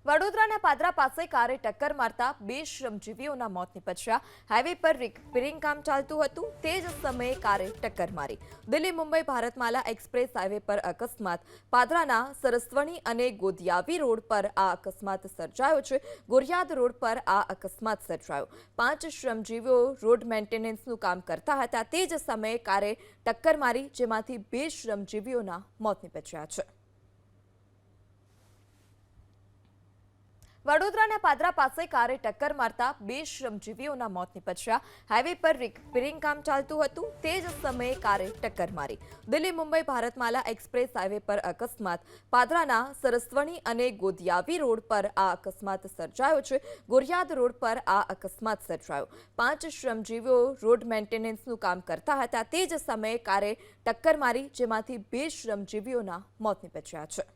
વડોદરાના પાદરા પાસે કારે ટક્કર મારતા બે શ્રમજીવીઓના મોત નીપજ્યા। હાઈવે પર રિપેરિંગ કામ ચાલતું હતું તે જ સમયે કારે ટક્કર મારી। દિલ્હી મુંબઈ ભારતમાલા એક્સપ્રેસ હાઈવે પર અકસ્માત। પાદરાના સરસવણી અને ગોદિયાવી રોડ પર આ અકસ્માત સર્જાયો છે। ગોરિયાદ રોડ પર આ અકસ્માત સર્જાયો। 5 શ્રમજીવીઓ રોડ મેન્ટેનન્સનું કામ કરતા હતા તે જ સમયે કારે ટક્કર મારી, જેમાંથી 2 શ્રમજીવીઓના મોત નીપજ્યા છે। વડોદરાના પાદરા પાસે કારે ટક્કર મારતા બે શ્રમજીવીઓના મોત નીપજ્યા। હાઈવે પર રિપેરિંગ કામ ચાલતું હતું તે જ સમયે કારે ટક્કર મારી। દિલ્હી મુંબઈ ભારતમાલા એક્સપ્રેસ હાઈવે પર અકસ્માત। પાદરાના સરસવણી અને ગોદિયાવી રોડ પર આ અકસ્માત સર્જાયો છે। ગોરિયાદ રોડ પર આ અકસ્માત સર્જાયો। 5 શ્રમજીવીઓ રોડ મેન્ટેનન્સનું કામ કરતા હતા તે જ સમયે કારે ટક્કર મારી, જેમાંથી 2 શ્રમજીવીઓના મોત નીપજ્યા છે।